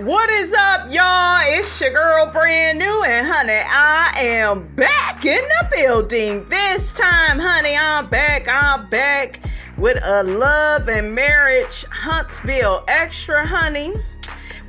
What is up, y'all? It's your girl, brand new, and honey, I am back in the building. This time, honey, I'm back with a Love and Marriage Huntsville extra, honey.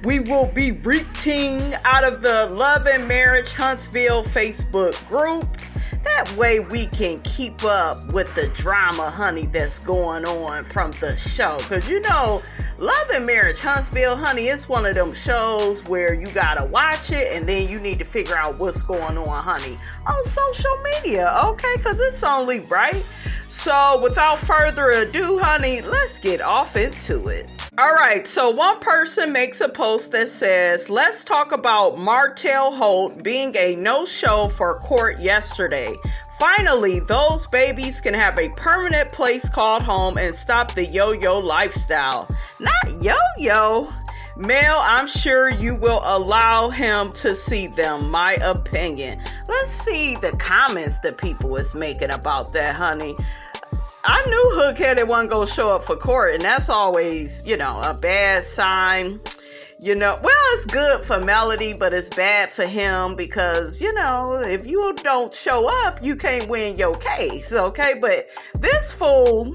We will be reading out of the Love and Marriage Huntsville Facebook group. That way we can keep up with the drama, honey, that's going on from the show. Because, you know, Love and Marriage Huntsville, honey, it's one of them shows where you gotta watch it and then you need to figure out what's going on, honey, on social media, okay? Because it's only right. So without further ado, honey, let's get off into it. All right, so one person makes a post that says, let's talk about Martell Holt being a no-show for court yesterday. Finally, those babies can have a permanent place called home and stop the yo-yo lifestyle. Not yo-yo. Mel, I'm sure you will allow him to see them, my opinion. Let's see the comments that people is making about that, honey. I knew Hook-headed wasn't going to show up for court, and that's always, you know, a bad sign. You know, well, it's good for Melody, but it's bad for him because, you know, if you don't show up, you can't win your case, okay? But this fool,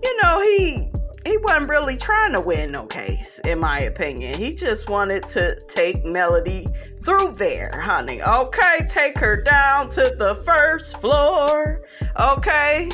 you know, he wasn't really trying to win no case, in my opinion. He just wanted to take Melody through there, honey, okay? Take her down to the first floor, okay?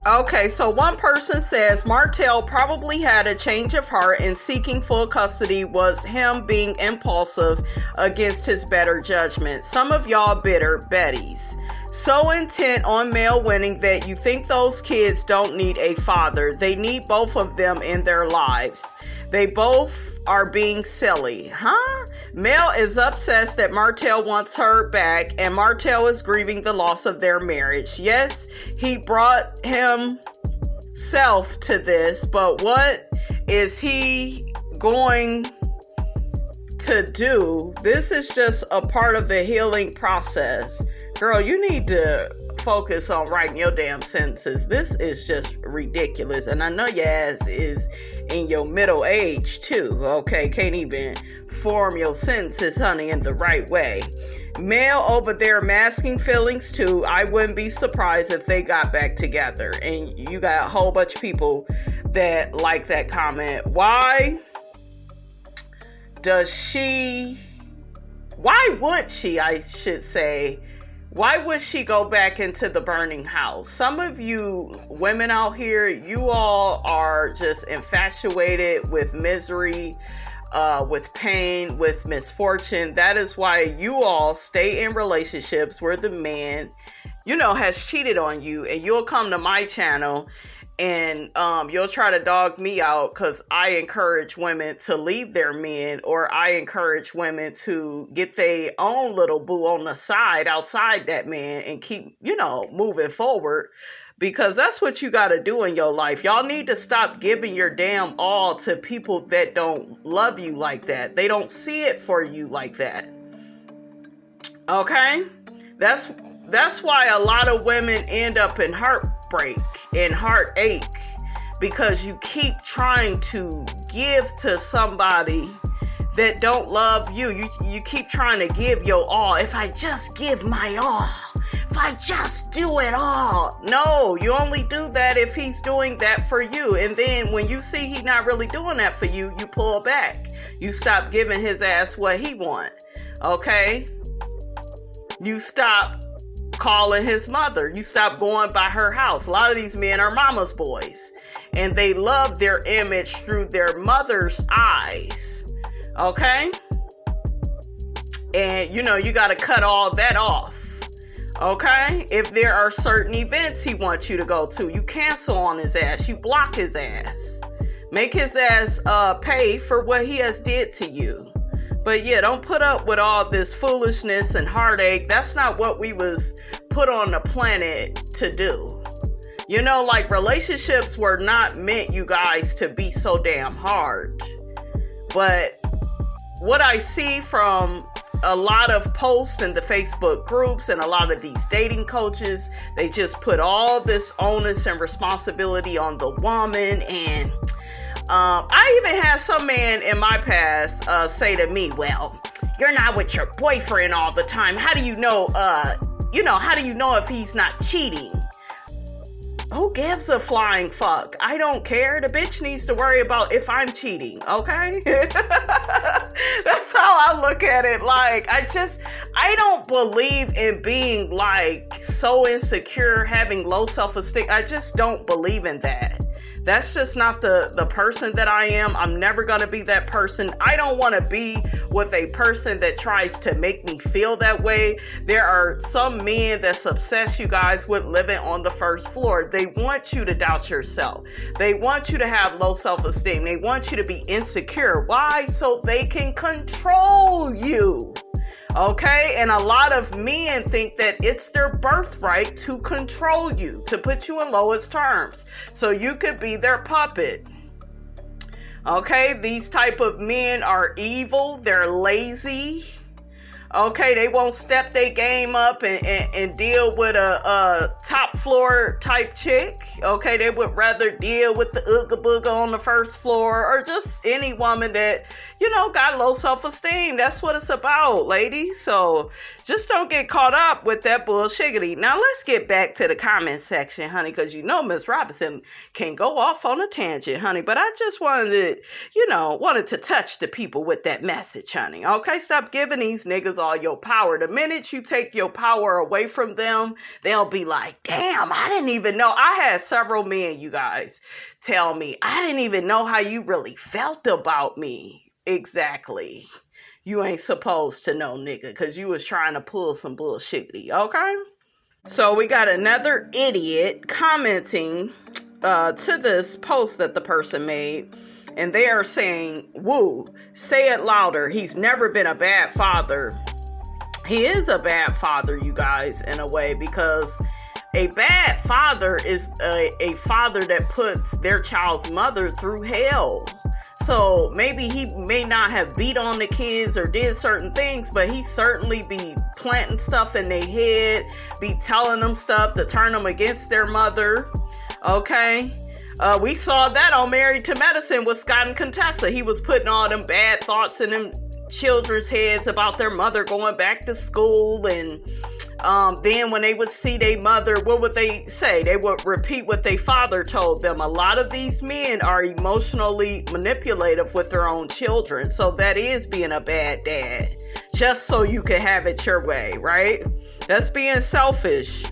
Okay, so one person says Martel probably had a change of heart and seeking full custody was him being impulsive against his better judgment. Some of y'all bitter Bettys. So intent on Mel winning that you think those kids don't need a father. They need both of them in their lives. They both are being silly, huh? Mel is obsessed that Martel wants her back and Martel is grieving the loss of their marriage. Yes, he brought himself to this, but what is he going to do? This is just a part of the healing process. Girl, you need to focus on writing your damn sentences. This is just ridiculous. And I know your ass is in your middle age too, okay? Can't even form your sentences, honey, in the right way. Mel over there masking feelings too. I wouldn't be surprised if they got back together. And you got a whole bunch of people that like that comment. Why would she, I should say, why would she go back into the burning house? Some of you women out here, you all are just infatuated with misery, with pain, with misfortune. That is why you all stay in relationships where the man, you know, has cheated on you, and you'll come to my channel and you'll try to dog me out because I encourage women to leave their men, or I encourage women to get their own little boo on the side outside that man and keep, you know, moving forward, because that's what you got to do in your life. Y'all need to stop giving your damn all to people that don't love you like that. They don't see it for you like that. Okay? That's why a lot of women end up in heartbreak and heartache, because you keep trying to give to somebody that don't love you. You keep trying to give your all. If I just give my all, if I just do it all. No, you only do that if he's doing that for you. And then when you see he's not really doing that for you, you pull back. You stop giving his ass what he want. Okay? You stop calling his mother. You stop going by her house. A lot of these men are mama's boys, and they love their image through their mother's eyes. Okay? And you know, you got to cut all that off. Okay? If there are certain events he wants you to go to, you cancel on his ass. You block his ass. Make his ass pay for what he has did to you. But yeah, don't put up with all this foolishness and heartache. That's not what we was put on the planet to do. You know, like, relationships were not meant, you guys, to be so damn hard. But what I see from a lot of posts in the Facebook groups and a lot of these dating coaches, they just put all this onus and responsibility on the woman, and I even had some man in my past say to me, well, you're not with your boyfriend all the time. How do you know, how do you know if he's not cheating? Who gives a flying fuck? I don't care. The bitch needs to worry about if I'm cheating, okay? That's how I look at it. Like, I don't believe in being like so insecure, having low self-esteem. I just don't believe in that. That's just not the person that I am. I'm never going to be that person. I don't want to be with a person that tries to make me feel that way. There are some men that's obsessed, you guys, with living on the first floor. They want you to doubt yourself. They want you to have low self-esteem. They want you to be insecure. Why? So they can control you. Okay, and a lot of men think that it's their birthright to control you, to put you in lowest terms, so you could be their puppet. Okay, these type of men are evil, they're lazy. Okay, they won't step their game up and deal with a top floor type chick. Okay, they would rather deal with the ooga booga on the first floor, or just any woman that, got low self-esteem. That's what it's about, ladies. So just don't get caught up with that bullshiggity. Now let's get back to the comment section, honey, because Miss Robinson can go off on a tangent, honey. But I just wanted to touch the people with that message, honey. Okay, stop giving these niggas all your power. The minute you take your power away from them, they'll be like, damn, I didn't even know. I had several men, you guys, tell me, I didn't even know how you really felt about me. Exactly. You ain't supposed to know, nigga, because you was trying to pull some bullshitty, okay? So we got another idiot commenting to this post that the person made, and they are saying, woo, say it louder. He's never been a bad father. He is a bad father, you guys, in a way, because a bad father is a father that puts their child's mother through hell. So maybe he may not have beat on the kids or did certain things, but he certainly be planting stuff in their head, be telling them stuff to turn them against their mother. Okay. We saw that on Married to Medicine with Scott and Contessa. He was putting all them bad thoughts in them children's heads about their mother going back to school, and then when they would see their mother, what would they say? They would repeat what their father told them. A lot of these men are emotionally manipulative with their own children. So that is being a bad dad, just so you can have it your way, right? That's being selfish.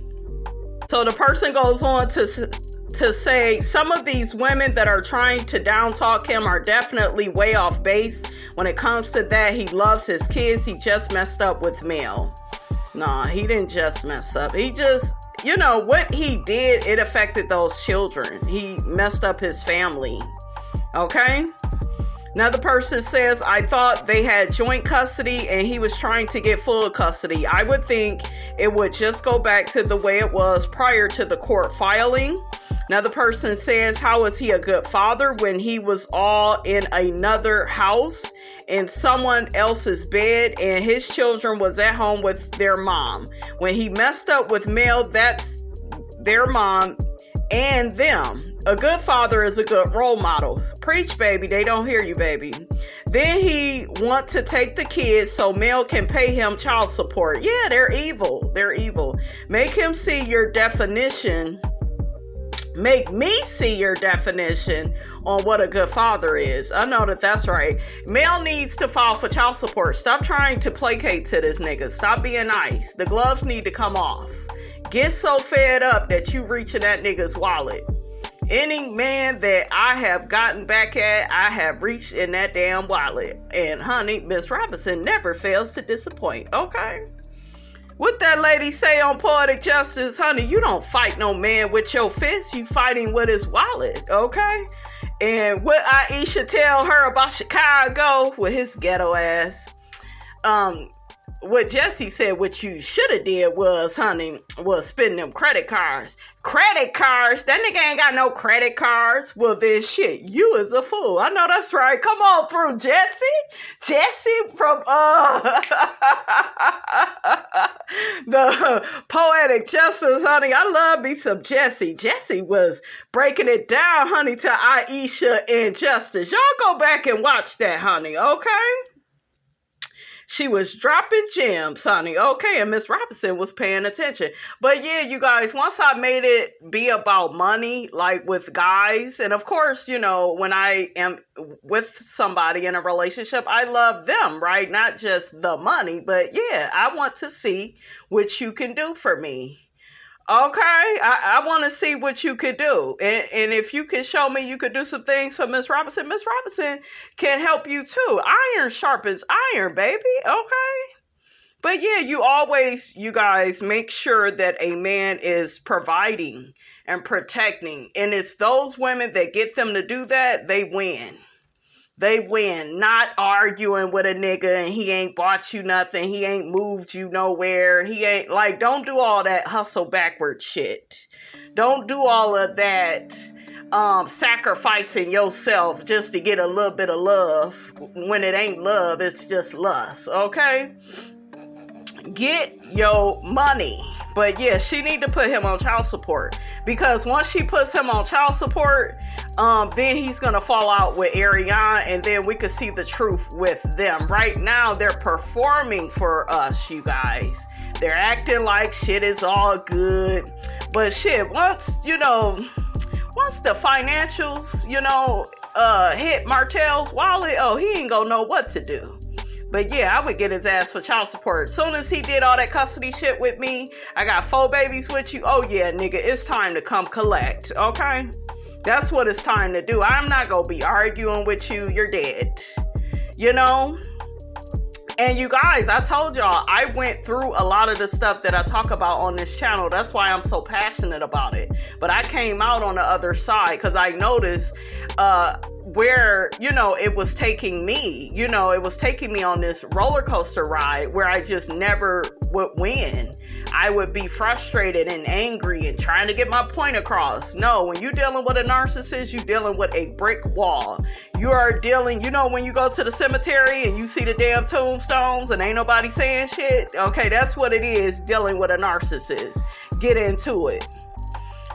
So the person goes on to say, some of these women that are trying to down talk him are definitely way off base. When it comes to that, he loves his kids. He just messed up with Mel. Nah, he didn't just mess up. He just, what he did, it affected those children. He messed up his family. Okay? Another person says, I thought they had joint custody and he was trying to get full custody. I would think it would just go back to the way it was prior to the court filing. Another person says, how is he a good father when he was all in another house in someone else's bed and his children was at home with their mom? When he messed up with Mel, that's their mom and them. A good father is a good role model. Preach, baby. They don't hear you, baby. Then he want to take the kids so Mel can pay him child support. Yeah, they're evil. They're evil. Make him see your definition. Make me see your definition on what a good father is. I know that's right. Mel needs to file for child support. Stop trying to placate to this nigga. Stop being nice. The gloves need to come off. Get so fed up that you reach in that nigga's wallet. Any man that I have gotten back at, I have reached in that damn wallet. And honey, Miss Robinson never fails to disappoint. Okay? What that lady say on Poetic Justice, honey, you don't fight no man with your fists. You fighting with his wallet, okay? And what Aisha tell her about Chicago with his ghetto ass. what Jesse said, what you should have did was, honey, was spend them credit cards. Credit cards? That nigga ain't got no credit cards. Well, then shit, you is a fool. I know that's right. Come on through, Jesse. Jesse from the Poetic Justice, honey. I love me some Jesse. Jesse was breaking it down, honey, to Aisha and Justice. Y'all go back and watch that, honey, okay? She was dropping gems, honey. Okay, and Miss Robinson was paying attention. But yeah, you guys, once I made it be about money, like with guys, and of course, you know, when I am with somebody in a relationship, I love them, right? Not just the money, but yeah, I want to see what you can do for me. Okay, I want to see what you could do. And if you can show me you could do some things for Miss Robinson can help you too. Iron sharpens iron, baby. Okay. But yeah, you guys make sure that a man is providing and protecting. And it's those women that get them to do that, they win. They win, not arguing with a nigga and he ain't bought you nothing. He ain't moved you nowhere. He ain't don't do all that hustle backward shit. Don't do all of that sacrificing yourself just to get a little bit of love when it ain't love. It's just lust. Okay. Get your money. But yeah, she need to put him on child support because once she puts him on child support, then he's gonna fall out with Ariana, and then we could see the truth with them. Right now, they're performing for us, you guys. They're acting like shit is all good, but shit, once the financials, hit Martel's wallet, he ain't gonna know what to do. But yeah, I would get his ass for child support. As soon as he did all that custody shit with me, I got 4 babies with you. Oh yeah, nigga, it's time to come collect, okay? That's what it's time to do. I'm not going to be arguing with you. You're dead. And you guys, I told y'all, I went through a lot of the stuff that I talk about on this channel. That's why I'm so passionate about it. But I came out on the other side because I noticed where, it was taking me. It was taking me on this roller coaster ride where I just never would win. I would be frustrated and angry and trying to get my point across. No, when you're dealing with a narcissist, you're dealing with a brick wall. You are dealing, when you go to the cemetery and you see the damn tombstones and ain't nobody saying shit. Okay, that's what it is dealing with a narcissist. Get into it.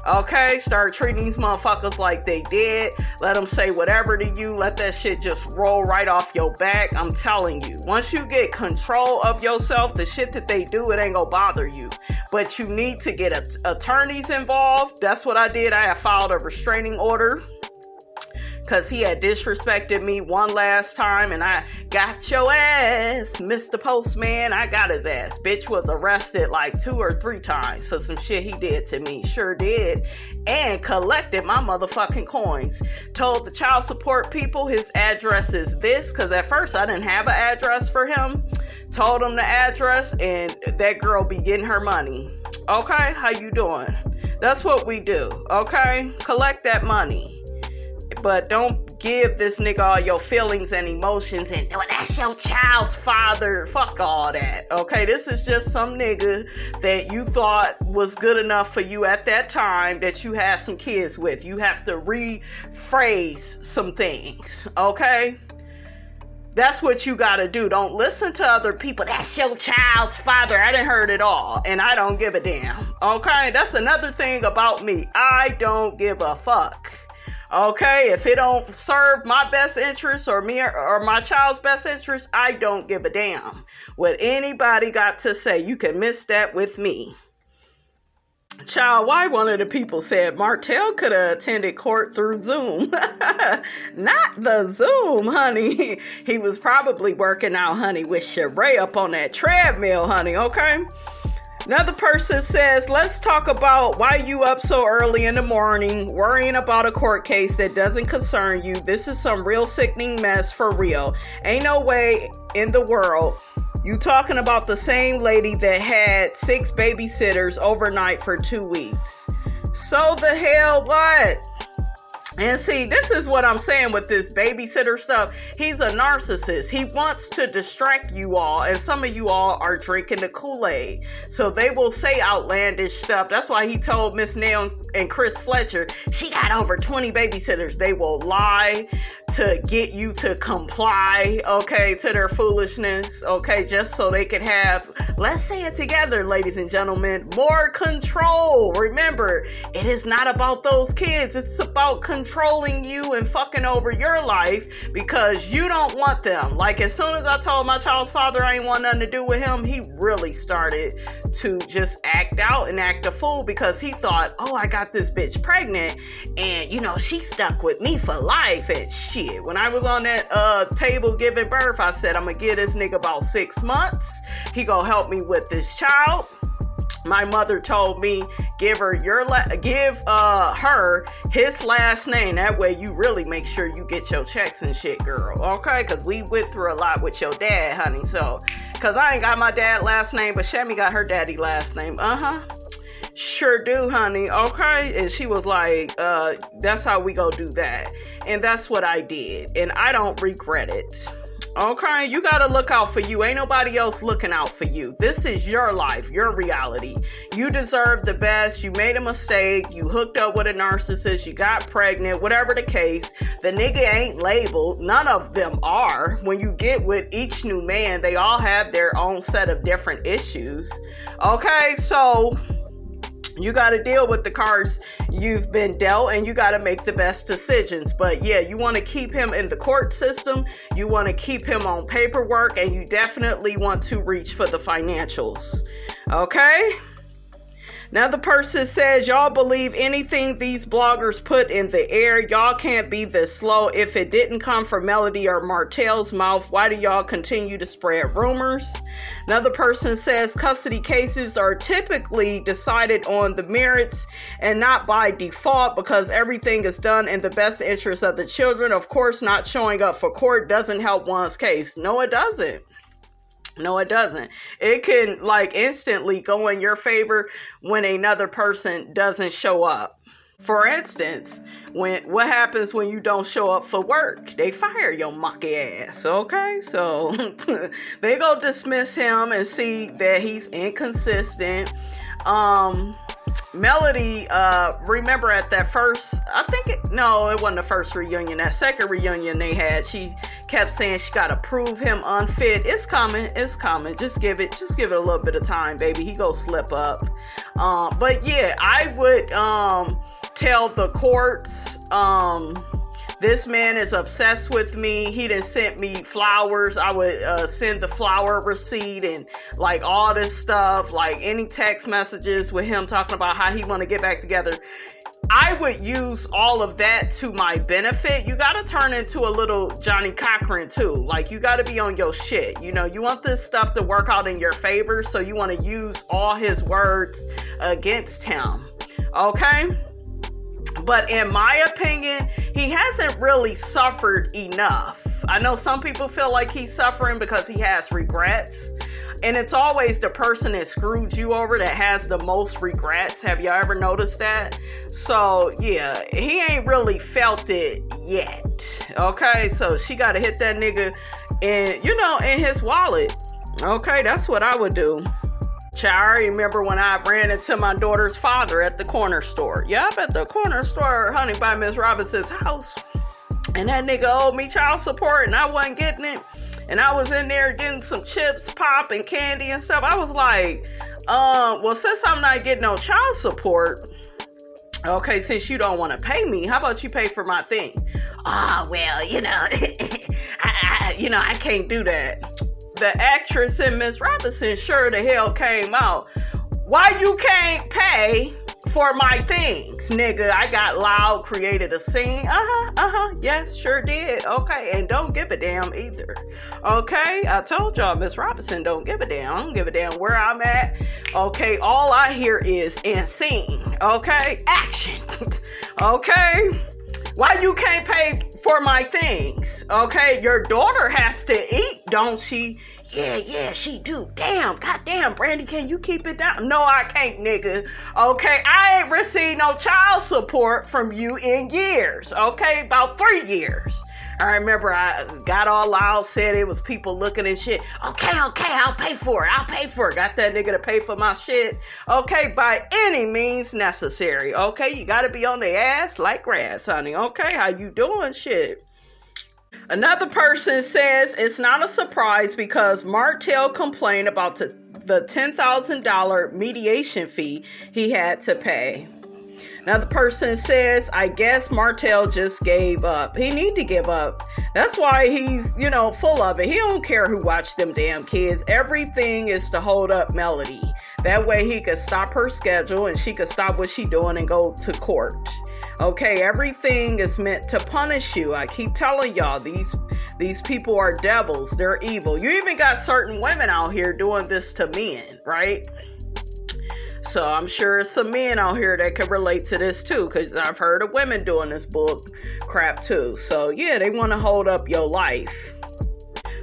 Okay, start treating these motherfuckers like they did. Let them say whatever to you. Let that shit just roll right off your back. I'm telling you, once you get control of yourself, the shit that they do, it ain't gonna bother you. But you need to get attorneys involved. That's what I did. I have filed a restraining order because he had disrespected me one last time, and I got your ass, Mr. Postman. I got his ass. Bitch was arrested like 2 or 3 times for some shit he did to me. Sure did. And collected my motherfucking coins. Told the child support people his address is this, because at first I didn't have an address for him. Told him the address, and that girl be getting her money. Okay, how you doing? That's what we do, okay? Collect that money. But don't give this nigga all your feelings and emotions and, that's your child's father. Fuck all that. Okay, this is just some nigga that you thought was good enough for you at that time that you had some kids with. You have to rephrase some things. Okay? That's what you gotta do. Don't listen to other people. That's your child's father. I done heard it all. And I don't give a damn. Okay? That's another thing about me. I don't give a fuck. Okay, if it don't serve my best interest or me or my child's best interest, I don't give a damn what anybody got to say. You can miss that with me. Child, why one of the people said Martell could have attended court through Zoom. Not the Zoom, honey. He was probably working out, honey, with Sheree up on that treadmill, honey, okay? Another person says, let's talk about why you up so early in the morning, worrying about a court case that doesn't concern you. This is some real sickening mess for real. Ain't no way in the world you talking about the same lady that had 6 babysitters overnight for 2 weeks. So the hell what? And see, this is what I'm saying with this babysitter stuff. He's a narcissist. He wants to distract you all, and some of you all are drinking the Kool-Aid. So they will say outlandish stuff. That's why he told Miss Nail and Chris Fletcher, she got over 20 babysitters. They will lie to get you to comply, okay, to their foolishness, okay, just so they can have, let's say it together, ladies and gentlemen, more control. Remember, it is not about those kids. It's about controlling you and fucking over your life because you don't want them. Like, as soon as I told my child's father I ain't want nothing to do with him, he really started to just act out and act a fool because he thought, oh, I got this bitch pregnant and, you know, she stuck with me for life and shit. When I was on that table giving birth, I said, I'm gonna give this nigga about 6 months. He gonna help me with this child. My mother told me, give her his last name. That way you really make sure you get your checks and shit, girl. Okay? Because we went through a lot with your dad, honey. So, because I ain't got my dad last name, but Shammy got her daddy last name. Sure do, honey. Okay? And she was like, that's how we go do that. And that's what I did. And I don't regret it. Okay? You gotta look out for you. Ain't nobody else looking out for you. This is your life, your reality. You deserve the best. You made a mistake. You hooked up with a narcissist. You got pregnant. Whatever the case. The nigga ain't labeled. None of them are. When you get with each new man, they all have their own set of different issues. Okay? So you got to deal with the cards you've been dealt, and you got to make the best decisions. But yeah, you want to keep him in the court system. You want to keep him on paperwork, and you definitely want to reach for the financials. Okay? Another person says, y'all believe anything these bloggers put in the air. Y'all can't be this slow. If it didn't come from Melody or Martel's mouth, why do y'all continue to spread rumors? Another person says, custody cases are typically decided on the merits and not by default because everything is done in the best interest of the children. Of course, not showing up for court doesn't help one's case. No, it doesn't. No, it doesn't. It can like instantly go in your favor when another person doesn't show up. For instance, what happens when you don't show up for work? They fire your monkey ass, okay? So they go dismiss him and see that he's inconsistent. Melody, remember at that first, it wasn't the first reunion. That second reunion they had, she kept saying she got to prove him unfit. It's coming. Just give it a little bit of time, baby. He go slip up. But yeah, I would, tell the courts, this man is obsessed with me. He done sent me flowers. I would send the flower receipt and like all this stuff, like any text messages with him talking about how he want to get back together. I would use all of that to my benefit. You got to turn into a little Johnny Cochran too. Like you got to be on your shit. You know, you want this stuff to work out in your favor. So you want to use all his words against him. Okay? But in my opinion, he hasn't really suffered enough. I know some people feel like he's suffering because he has regrets. And it's always the person that screwed you over that has the most regrets. Have you ever noticed that? So, yeah, he ain't really felt it yet. Okay, so she got to hit that nigga in his wallet. Okay, that's what I would do. I remember when I ran into my daughter's father at the corner store. Yep, at the corner store, honey, by Miss Robinson's house. And that nigga owed me child support and I wasn't getting it. And I was in there getting some chips, pop, and candy and stuff. I was like, well, since I'm not getting no child support, okay, since you don't want to pay me, how about you pay for my thing? Well, I can't do that. The actress in Miss Robinson sure the hell came out. Why you can't pay for my things, nigga? I got loud, created a scene. Yes, sure did. Okay, and don't give a damn either. Okay, I told y'all Miss Robinson don't give a damn. I don't give a damn where I'm at. Okay, all I hear is in scene. Okay, action. Okay, why you can't pay for my things? Okay, your daughter has to eat, don't she? Yeah, she do. Damn, goddamn, Brandy, can you keep it down? No, I can't, nigga. Okay, I ain't received no child support from you in years. Okay, about 3 years. I remember I got all loud, said it was people looking and shit. Okay, I'll pay for it. Got that nigga to pay for my shit. Okay, by any means necessary. Okay, you gotta be on the ass like grass, honey. Okay, how you doing, shit? Another person says it's not a surprise because Martell complained about the $10,000 mediation fee he had to pay. Another person says, I guess Martell just gave up. He need to give up. That's why he's, full of it. He don't care who watched them damn kids. Everything is to hold up Melody. That way he could stop her schedule and she could stop what she doing and go to court. Okay, everything is meant to punish you. I keep telling y'all, these people are devils. They're evil. You even got certain women out here doing this to men, right? So I'm sure some men out here that can relate to this too, because I've heard of women doing this bull crap too. So yeah, they want to hold up your life.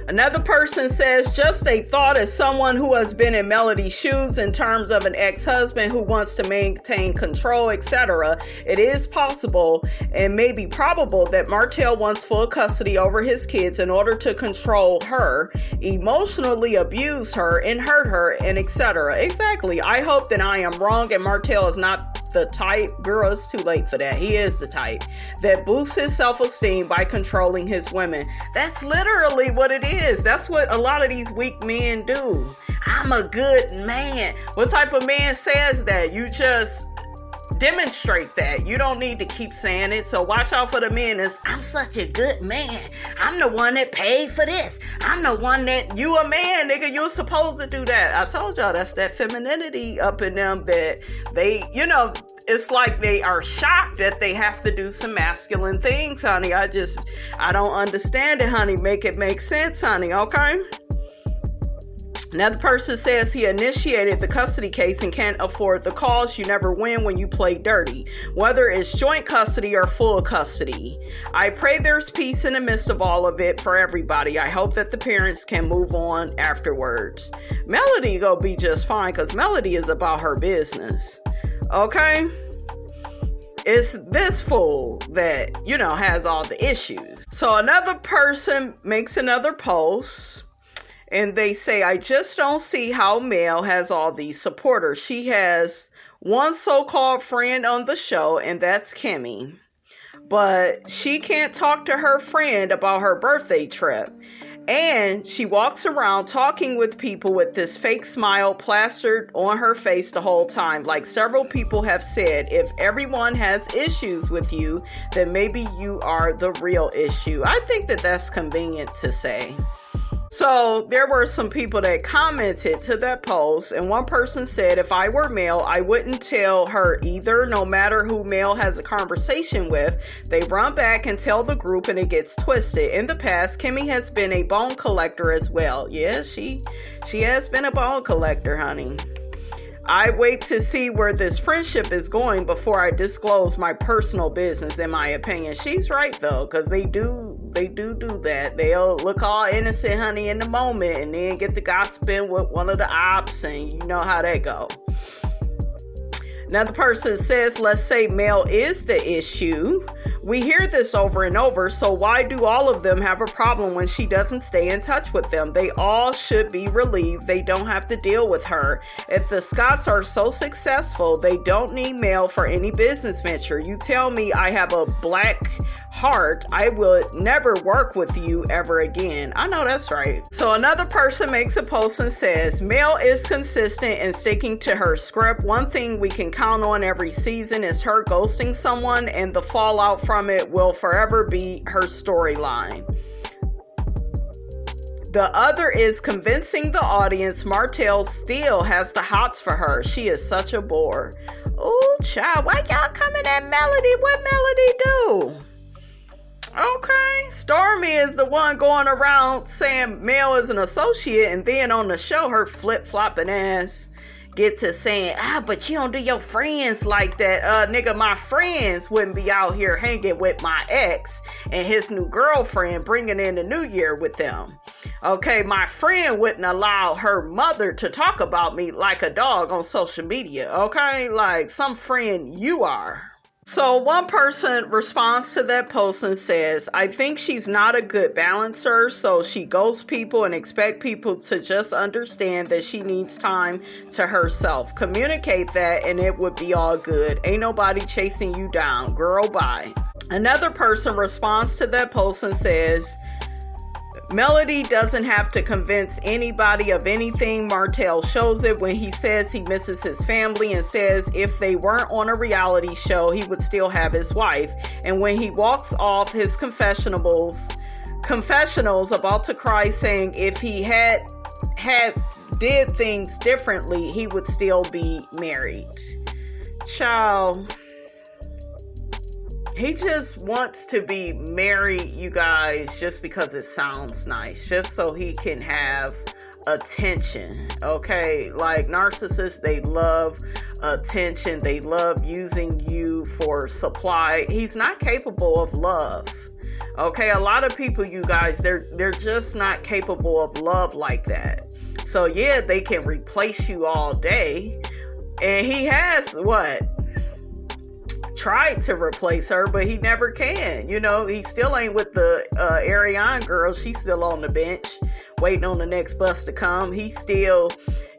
Another person says, just a thought as someone who has been in Melody's shoes in terms of an ex-husband who wants to maintain control, etc. It is possible and maybe probable that Martell wants full custody over his kids in order to control her, emotionally abuse her, and hurt her, and etc. Exactly. I hope that I am wrong and Martell is not the type, girl, it's too late for that. He is the type that boosts his self-esteem by controlling his women. That's literally what it is. That's what a lot of these weak men do. I'm a good man. What type of man says that? You just demonstrate that. You don't need to keep saying it. So watch out for the men that's, I'm such a good man. I'm the one that paid for this. I'm the one that, you a man, nigga. You're supposed to do that. I told y'all that's that femininity up in them that they, it's like they are shocked that they have to do some masculine things, honey. I don't understand it, honey. Make it make sense, honey. Okay? Another person says he initiated the custody case and can't afford the cost. You never win when you play dirty, whether it's joint custody or full custody. I pray there's peace in the midst of all of it for everybody. I hope that the parents can move on afterwards. Melody gonna be just fine because Melody is about her business. Okay? It's this fool that, has all the issues. So another person makes another post. And they say, I just don't see how Mel has all these supporters. She has one so-called friend on the show, and that's Kimmy. But she can't talk to her friend about her birthday trip. And she walks around talking with people with this fake smile plastered on her face the whole time. Like several people have said, if everyone has issues with you, then maybe you are the real issue. I think that that's convenient to say. So there were some people that commented to that post, and one person said, if I were Mel, I wouldn't tell her either, no matter who Mel has a conversation with. They run back and tell the group and it gets twisted. In the past, Kimmy has been a bone collector as well. Yeah, she has been a bone collector, honey. I wait to see where this friendship is going before I disclose my personal business, in my opinion. She's right, though, because they do that. They'll look all innocent, honey, in the moment, and then get the gossiping with one of the ops, and you know how that go. Another person says, let's say Mel is the issue. We hear this over and over, so why do all of them have a problem when she doesn't stay in touch with them? They all should be relieved they don't have to deal with her. If the Scotts are so successful, they don't need Mel for any business venture. You tell me I have a black heart, I will never work with you ever again. I know that's right. So another person makes a post and says, Mel is consistent and sticking to her script. One thing we can count on every season is her ghosting someone, and the fallout from it will forever be her storyline. The other is convincing the audience Martell still has the hots for her. She is such a bore. Oh, child, why y'all coming at Melody? What Melody do? Okay, Stormy is the one going around saying Mel is an associate, and then on the show, her flip-flopping ass get to saying, but you don't do your friends like that. Nigga, my friends wouldn't be out here hanging with my ex and his new girlfriend, bringing in the new year with them. Okay, my friend wouldn't allow her mother to talk about me like a dog on social media. Okay, like some friend you are. So one person responds to that post and says, I think she's not a good balancer, so she ghosts people and expect people to just understand that she needs time to herself. Communicate that and it would be all good. Ain't nobody chasing you down. Girl, bye. Another person responds to that post and says, Melody doesn't have to convince anybody of anything. Martel shows it when he says he misses his family and says if they weren't on a reality show, he would still have his wife. And when he walks off his confessionals about to cry, saying if he had did things differently, he would still be married. Child. He just wants to be married, you guys, just because it sounds nice, just so he can have attention, okay? Like narcissists, they love attention. They love using you for supply. He's not capable of love, okay? A lot of people, you guys, they're just not capable of love like that. So yeah, they can replace you all day. And he has tried to replace her, but he never can. You know, he still ain't with the Ariane girl. She's still on the bench waiting on the next bus to come. He still,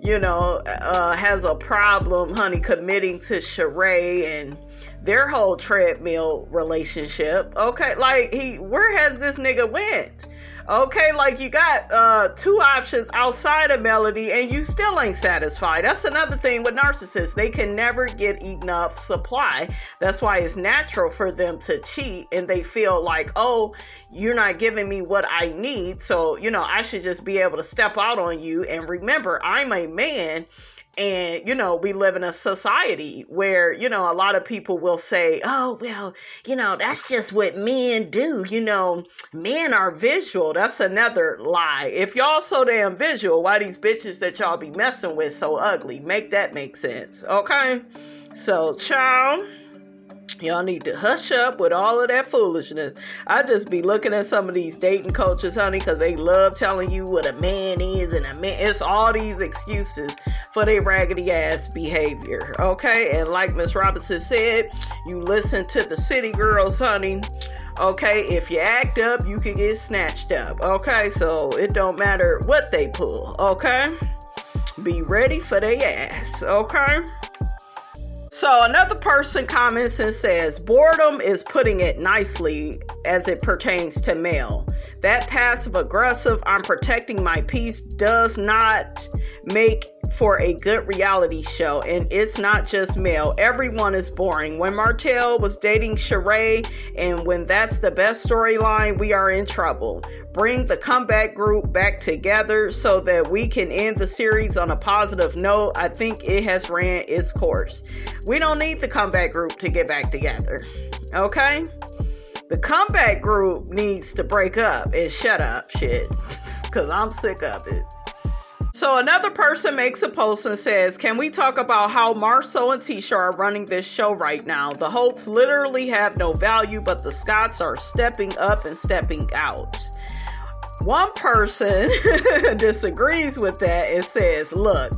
has a problem, honey, committing to Sheree and their whole treadmill relationship. Okay, like where has this nigga went? Okay, like you got 2 options outside of Melody and you still ain't satisfied. That's another thing with narcissists. They can never get enough supply. That's why it's natural for them to cheat, and they feel like, oh, you're not giving me what I need, so, I should just be able to step out on you. And remember, I'm a man. And, we live in a society where, a lot of people will say, oh, well, that's just what men do. Men are visual. That's another lie. If y'all so damn visual, why these bitches that y'all be messing with so ugly? Make that make sense. Okay. So, child, y'all need to hush up with all of that foolishness. I just be looking at some of these dating coaches, honey, because they love telling you what a man is, and it's all these excuses for their raggedy ass behavior, okay? And like Miss Robinson said, you listen to the city girls, honey. Okay, if you act up, you can get snatched up, okay? So it don't matter what they pull, okay? Be ready for their ass, okay? So another person comments and says, boredom is putting it nicely as it pertains to male. That passive aggressive, I'm protecting my peace does not make for a good reality show. And it's not just male. Everyone is boring. When Martell was dating Sheree, and when that's the best storyline, we are in trouble. Bring the comeback group back together so that we can end the series on a positive note. I think it has ran its course. We don't need the comeback group to get back together. Okay? The comeback group needs to break up and shut up shit. Because I'm sick of it. So another person makes a post and says, can we talk about how Marceau and Tisha are running this show right now? The Holts literally have no value, but the Scotts are stepping up and stepping out. One person disagrees with that and says, look,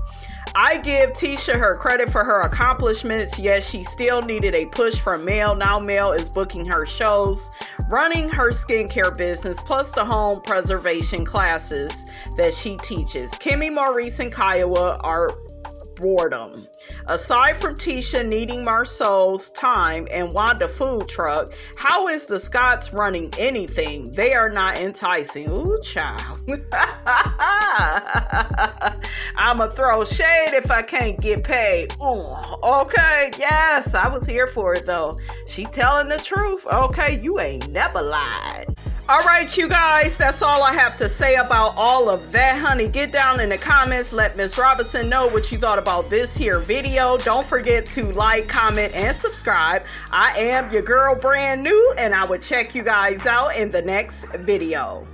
I give Tisha her credit for her accomplishments. Yes, she still needed a push from Mel. Now Mel is booking her shows, running her skincare business, plus the home preservation classes that she teaches. Kimmy, Maurice, and Kiowa are boredom. Aside from Tisha needing Marceau's time and Wanda food truck, how is the Scotts running anything? They are not enticing. Ooh, child. I'ma throw shade if I can't get paid. Ooh, okay, yes, I was here for it though. She telling the truth. Okay, you ain't never lied. All right, you guys, that's all I have to say about all of that, honey. Get down in the comments. Let Miss Robinson know what you thought about this here video. Don't forget to like, comment, and subscribe. I am your girl, brand new, and I will check you guys out in the next video.